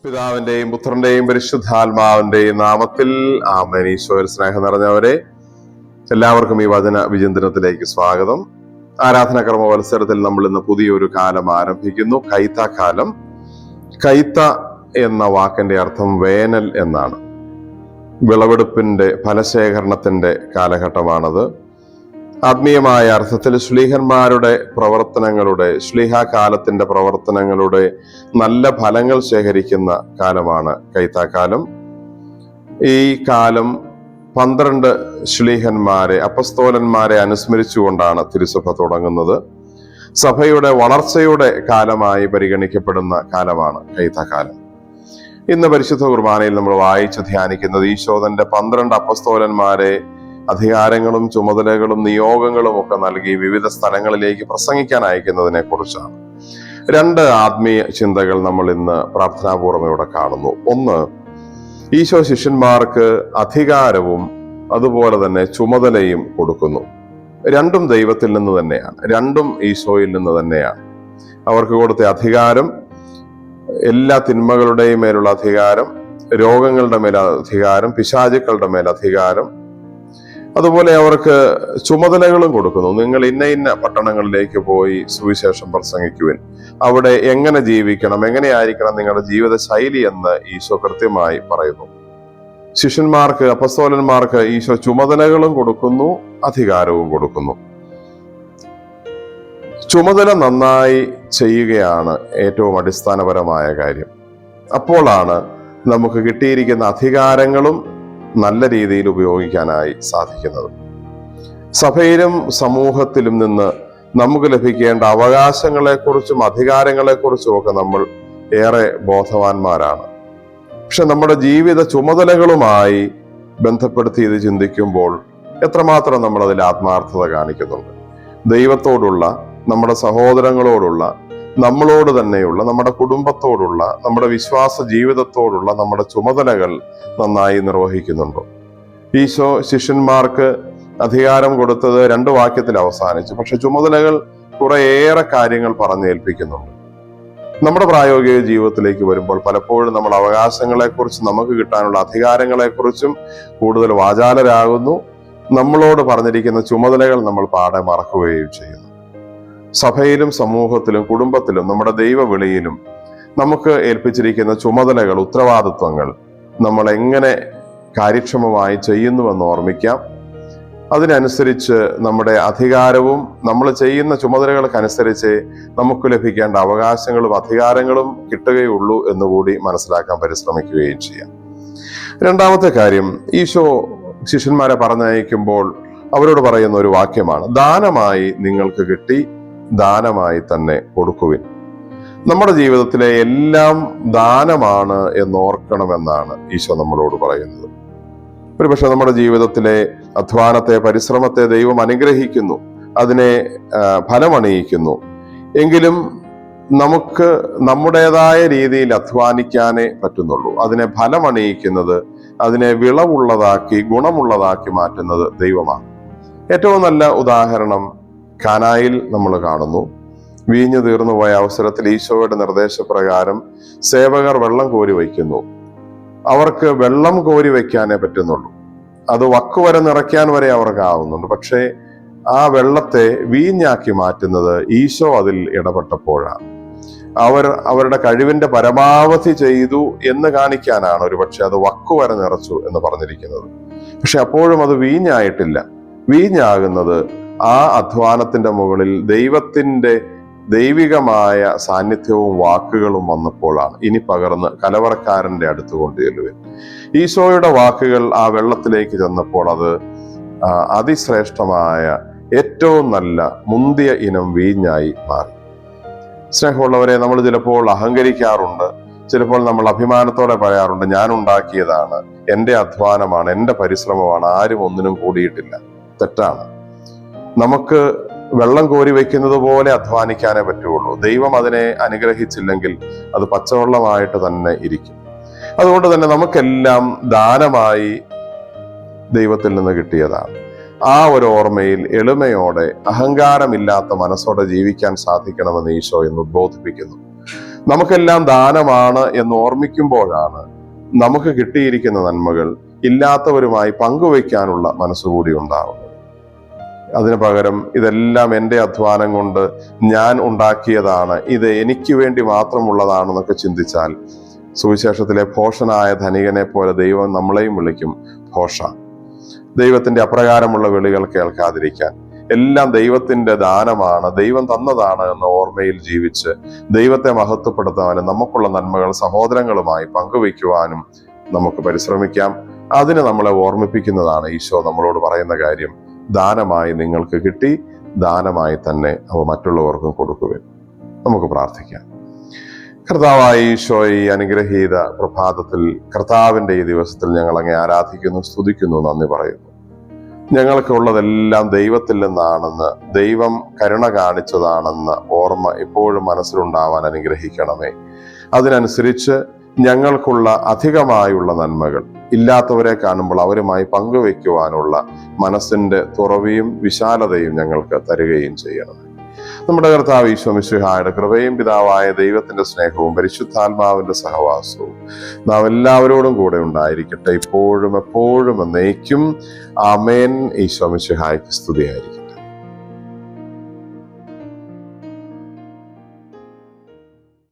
പിതാവിന്റെയും പുത്രന്റെയും പരിശുദ്ധാത്മാവിന്റെയും നാമത്തിൽ ആമേൻ. ഈശോയിൽ സ്നേഹം നിറഞ്ഞവരെ, എല്ലാവർക്കും ഈ വചന വിചിന്തനത്തിലേക്ക് സ്വാഗതം. ആരാധനാക്രമ മത്സരത്തിൽ നമ്മൾ ഇന്ന് പുതിയൊരു കാലം ആരംഭിക്കുന്നു, കൈത്ത കാലം. കൈത്ത എന്ന വാക്കിന്റെ അർത്ഥം വേനൽ എന്നാണ്. വിളവെടുപ്പിന്റെ ഫലശേഖരണത്തിന്റെ കാലഘട്ടമാണത്. ആത്മീയമായ അർത്ഥത്തിൽ ശ്ലീഹന്മാരുടെ പ്രവർത്തനങ്ങളുടെ, ശ്ലീഹാകാലത്തിന്റെ പ്രവർത്തനങ്ങളുടെ നല്ല ഫലങ്ങൾ ശേഖരിക്കുന്ന കാലമാണ് കൈത്താക്കാലം. ഈ കാലം 12 ശ്ലീഹന്മാരെ, അപ്പസ്തോലന്മാരെ അനുസ്മരിച്ചുകൊണ്ടാണ് തിരുസഭ തുടങ്ങുന്നത്. സഭയുടെ വളർച്ചയുടെ കാലമായി പരിഗണിക്കപ്പെടുന്ന കാലമാണ് കൈത്താക്കാലം. ഇന്ന് പരിശുദ്ധ കുർബാനയിൽ നമ്മൾ വായിച്ച് ധ്യാനിക്കുന്നത് ഈശോ തന്റെ 12 അപ്പസ്തോലന്മാരെ അധികാരങ്ങളും ചുമതലകളും നിയോഗങ്ങളും ഒക്കെ നൽകി വിവിധ സ്ഥലങ്ങളിലേക്ക് പ്രസംഗിക്കാൻ അയക്കുന്നതിനെ കുറിച്ചാണ്. 2 ആത്മീയ ചിന്തകൾ നമ്മൾ ഇന്ന് പ്രാർത്ഥനാപൂർവ്വം ഇവിടെ കാണുന്നു. ഒന്ന്, ഈശോ ശിഷ്യന്മാർക്ക് അധികാരവും അതുപോലെ തന്നെ ചുമതലയും കൊടുക്കുന്നു. രണ്ടും ദൈവത്തിൽ നിന്ന് തന്നെയാണ്, രണ്ടും ഈശോയിൽ നിന്ന് തന്നെയാണ്. അവർക്ക് കൊടുത്ത അധികാരം, എല്ലാ തിന്മകളുടെയും മേലുള്ള അധികാരം, രോഗങ്ങളുടെ മേൽ അധികാരം, പിശാചുക്കളുടെ മേൽ അധികാരം. അതുപോലെ അവർക്ക് ചുമതലകളും കൊടുക്കുന്നു. നിങ്ങൾ ഇന്ന ഇന്ന പട്ടണങ്ങളിലേക്ക് പോയി സുവിശേഷം പ്രസംഗിക്കുവിൻ, അവിടെ എങ്ങനെ ജീവിക്കണം, എങ്ങനെയായിരിക്കണം നിങ്ങളുടെ ജീവിത ശൈലി എന്ന് ഈശോ കൃത്യമായി പറയുന്നു. ശിഷ്യന്മാർക്ക്, അപ്പസ്തോലന്മാർക്ക് ഈശോ ചുമതലകളും കൊടുക്കുന്നു, അധികാരവും കൊടുക്കുന്നു. ചുമതല നന്നായി ചെയ്യുകയാണ് ഏറ്റവും അടിസ്ഥാനപരമായ കാര്യം. അപ്പോഴാണ് നമുക്ക് കിട്ടിയിരിക്കുന്ന അധികാരങ്ങളും നല്ല രീതിയിൽ ഉപയോഗിക്കാനായി സാധിക്കുന്നത്. സഭയിലും സമൂഹത്തിലും നിന്ന് നമുക്ക് ലഭിക്കേണ്ട അവകാശങ്ങളെക്കുറിച്ചും അധികാരങ്ങളെക്കുറിച്ചും ഒക്കെ നമ്മൾ ഏറെ ബോധവാന്മാരാണ്. പക്ഷെ നമ്മുടെ ജീവിത ചുമതലകളുമായി ബന്ധപ്പെടുത്തി ഇത് ചിന്തിക്കുമ്പോൾ എത്രമാത്രം നമ്മൾ അതിൽ ആത്മാർത്ഥത കാണിക്കുന്നുണ്ട്. ദൈവത്തോടുള്ള, നമ്മുടെ സഹോദരങ്ങളോടുള്ള, നമ്മളോട് തന്നെയുള്ള, നമ്മുടെ കുടുംബത്തോടുള്ള, നമ്മുടെ വിശ്വാസ ജീവിതത്തോടുള്ള നമ്മുടെ ചുമതലകൾ നന്നായി നിർവഹിക്കുന്നുണ്ടോ? ഈശോ ശിഷ്യന്മാർക്ക് അധികാരം കൊടുത്തത് 2 വാക്യത്തിൽ അവസാനിച്ചു. പക്ഷെ ചുമതലകൾ കുറേയേറെ കാര്യങ്ങൾ പറഞ്ഞേൽപ്പിക്കുന്നുണ്ട്. നമ്മുടെ പ്രായോഗിക ജീവിതത്തിലേക്ക് വരുമ്പോൾ പലപ്പോഴും നമ്മൾ അവകാശങ്ങളെക്കുറിച്ച്, നമുക്ക് കിട്ടാനുള്ള അധികാരങ്ങളെക്കുറിച്ചും കൂടുതൽ വാചാലരാകുന്നു. നമ്മളോട് പറഞ്ഞിരിക്കുന്ന ചുമതലകൾ നമ്മൾ പാടെ മറക്കുകയും ചെയ്യുന്നു. സഭയിലും സമൂഹത്തിലും കുടുംബത്തിലും നമ്മുടെ ദൈവവിളിയിലും നമുക്ക് ഏൽപ്പിച്ചിരിക്കുന്ന ചുമതലകൾ, ഉത്തരവാദിത്വങ്ങൾ നമ്മൾ എങ്ങനെ കാര്യക്ഷമമായി ചെയ്യുന്നുവെന്ന് ഓർമ്മിക്കാം. അതിനനുസരിച്ച് നമ്മുടെ അധികാരവും, നമ്മൾ ചെയ്യുന്ന ചുമതലകൾക്കനുസരിച്ച് നമുക്ക് ലഭിക്കേണ്ട അവകാശങ്ങളും അധികാരങ്ങളും കിട്ടുകയുള്ളൂ എന്നുകൂടി മനസ്സിലാക്കാൻ പരിശ്രമിക്കുകയും ചെയ്യാം. രണ്ടാമത്തെ കാര്യം, ഈശോ ശിഷ്യന്മാരെ പറഞ്ഞയക്കുമ്പോൾ അവരോട് പറയുന്ന ഒരു വാക്യമാണ്, ദാനമായി നിങ്ങൾക്ക് കിട്ടി, ദാനമായി തന്നെ കൊടുക്കുവിൻ. നമ്മുടെ ജീവിതത്തിലെ എല്ലാം ദാനമാണ് എന്നോർക്കണമെന്നാണ് ഈശോ നമ്മളോട് പറയുന്നത്. ഒരുപക്ഷെ നമ്മുടെ ജീവിതത്തിലെ അധ്വാനത്തെ, പരിശ്രമത്തെ ദൈവം അനുഗ്രഹിക്കുന്നു, അതിനെ ഫലമണിയിക്കുന്നു. എങ്കിലും നമുക്ക് നമ്മുടേതായ രീതിയിൽ അധ്വാനിക്കാനേ പറ്റുന്നുള്ളൂ. അതിനെ ഫലമണിയിക്കുന്നത്, അതിനെ വിളവുള്ളതാക്കി, ഗുണമുള്ളതാക്കി മാറ്റുന്നത് ദൈവമാണ്. ഏറ്റവും നല്ല ഉദാഹരണം കാനായിൽ നമ്മൾ കാണുന്നു. വീഞ്ഞു തീർന്നുപോയ അവസരത്തിൽ ഈശോയുടെ നിർദ്ദേശപ്രകാരം സേവകർ വെള്ളം കോരി വയ്ക്കുന്നു. അവർക്ക് വെള്ളം കോരി വയ്ക്കാനേ പറ്റുന്നുള്ളൂ. അത് വക്കുവരെ നിറയ്ക്കാൻ വരെ അവർക്ക് ആവുന്നുണ്ട്. പക്ഷേ ആ വെള്ളത്തെ വീഞ്ഞാക്കി മാറ്റുന്നത് ഈശോ അതിൽ ഇടപെട്ടപ്പോഴാണ്. അവരുടെ കഴിവിന്റെ പരമാവധി ചെയ്തു എന്ന് കാണിക്കാനാണ് ഒരുപക്ഷെ അത് വക്കുവരെ നിറച്ചു എന്ന് പറഞ്ഞിരിക്കുന്നത്. പക്ഷെ അപ്പോഴും അത് വീഞ്ഞായിട്ടില്ല. വീഞ്ഞാകുന്നത് ആ അധ്വാനത്തിന്റെ മുകളിൽ ദൈവത്തിന്റെ ദൈവികമായ സാന്നിധ്യവും വാക്കുകളും വന്നപ്പോഴാണ്. ഇനി പകർന്ന് കലവറക്കാരന്റെ അടുത്ത് കൊണ്ടുചെല്ലുവിൻ. ഈശോയുടെ വാക്കുകൾ ആ വെള്ളത്തിലേക്ക് ചെന്നപ്പോൾ അത് അതിശ്രേഷ്ഠമായ, ഏറ്റവും നല്ല, മുന്തിയ ഇനം വീഞ്ഞായി മാറി. സ്നേഹമുള്ളവരെ, നമ്മൾ ചിലപ്പോൾ അഹങ്കരിക്കാറുണ്ട്. ചിലപ്പോൾ നമ്മൾ അഭിമാനത്തോടെ പറയാറുണ്ട്, ഞാൻ ഉണ്ടാക്കിയതാണ്, എൻ്റെ അധ്വാനമാണ്, എൻ്റെ പരിശ്രമമാണ്, ആരും ഒന്നിനും കൂടിയിട്ടില്ല. തെറ്റാണ്. നമുക്ക് വെള്ളം കോരി വയ്ക്കുന്നത് പോലെ അധ്വാനിക്കാനേ പറ്റുള്ളൂ. ദൈവം അതിനെ അനുഗ്രഹിച്ചില്ലെങ്കിൽ അത് പച്ചവെള്ളമായിട്ട് തന്നെ ഇരിക്കും. അതുകൊണ്ട് തന്നെ നമുക്കെല്ലാം ദാനമായി ദൈവത്തിൽ നിന്ന് കിട്ടിയതാണ്. ആ ഒരു ഓർമ്മയിൽ എളിമയോടെ, അഹങ്കാരമില്ലാത്ത മനസ്സോടെ ജീവിക്കാൻ സാധിക്കണമെന്ന് ഈശോ ഇന്ന് ഉദ്ബോധിപ്പിക്കുന്നു. നമുക്കെല്ലാം ദാനമാണ് എന്ന് ഓർമ്മിക്കുമ്പോഴാണ് നമുക്ക് കിട്ടിയിരിക്കുന്ന നന്മകൾ ഇല്ലാത്തവരുമായി പങ്കുവയ്ക്കാനുള്ള മനസ്സുകൂടി ഉണ്ടാവുന്നത്. അതിനു പകരം ഇതെല്ലാം എൻ്റെ അധ്വാനം കൊണ്ട് ഞാൻ ഉണ്ടാക്കിയതാണ്, ഇത് എനിക്ക് വേണ്ടി മാത്രമുള്ളതാണെന്നൊക്കെ ചിന്തിച്ചാൽ സുവിശേഷത്തിലെ ഭോഷനായ ധനികനെ പോലെ ദൈവം നമ്മളെയും വിളിക്കും ഭോഷ. ദൈവത്തിന്റെ അപ്രകാരമുള്ള വിളികൾ കേൾക്കാതിരിക്കാൻ, എല്ലാം ദൈവത്തിന്റെ ദാനമാണ്, ദൈവം തന്നതാണ് എന്ന ഓർമ്മയിൽ ജീവിച്ച് ദൈവത്തെ മഹത്വപ്പെടുത്താനും നമുക്കുള്ള നന്മകൾ സഹോദരങ്ങളുമായി പങ്കുവയ്ക്കുവാനും നമുക്ക് പരിശ്രമിക്കാം. അതിന് നമ്മളെ ഓർമ്മിപ്പിക്കുന്നതാണ് ഈശോ നമ്മളോട് പറയുന്ന കാര്യം: ദാനമായി നിങ്ങൾക്ക് കിട്ടി, ദാനമായി തന്നെ അവ മറ്റുള്ളവർക്കും കൊടുക്കുവിൻ. നമുക്ക് പ്രാർത്ഥിക്കാം. കർത്താവായ ഈശോ, ഈ അനുഗ്രഹീത പ്രഭാതത്തിൽ, കർത്താവിന്റെ ഈ ദിവസത്തിൽ ഞങ്ങൾ അങ്ങേ ആരാധിക്കുന്നു, സ്തുതിക്കുന്നു, നന്ദി പറയുന്നു. ഞങ്ങൾക്കുള്ളതെല്ലാം ദൈവത്തിൽ നിന്നാണെന്ന്, ദൈവം കരുണ കാണിച്ചതാണെന്ന ഓർമ്മ എപ്പോഴും മനസ്സിലുണ്ടാവാൻ അനുഗ്രഹിക്കണമേ. അതിനനുസരിച്ച് ഞങ്ങൾക്കുള്ള അധികമായുള്ള നന്മകൾ ഇല്ലാത്തവരെ കാണുമ്പോൾ അവരുമായി പങ്കുവെക്കുവാനുള്ള മനസ്സിന്റെ തുറവിയും വിശാലതയും ഞങ്ങൾക്ക് തരികയും ചെയ്യണമേ. നമ്മുടെ കർത്താവ് ഈശോ മിശിഹായുടെ കൃപയും പിതാവായ ദൈവത്തിന്റെ സ്നേഹവും പരിശുദ്ധാത്മാവിന്റെ സഹവാസവും നാം എല്ലാവരോടും കൂടെ ഉണ്ടായിരിക്കട്ടെ, ഇപ്പോഴും എപ്പോഴും എന്നേക്കും. ആമേൻ. ഈശോ മിശിഹായ്ക്ക് സ്തുതിയായിരിക്കും.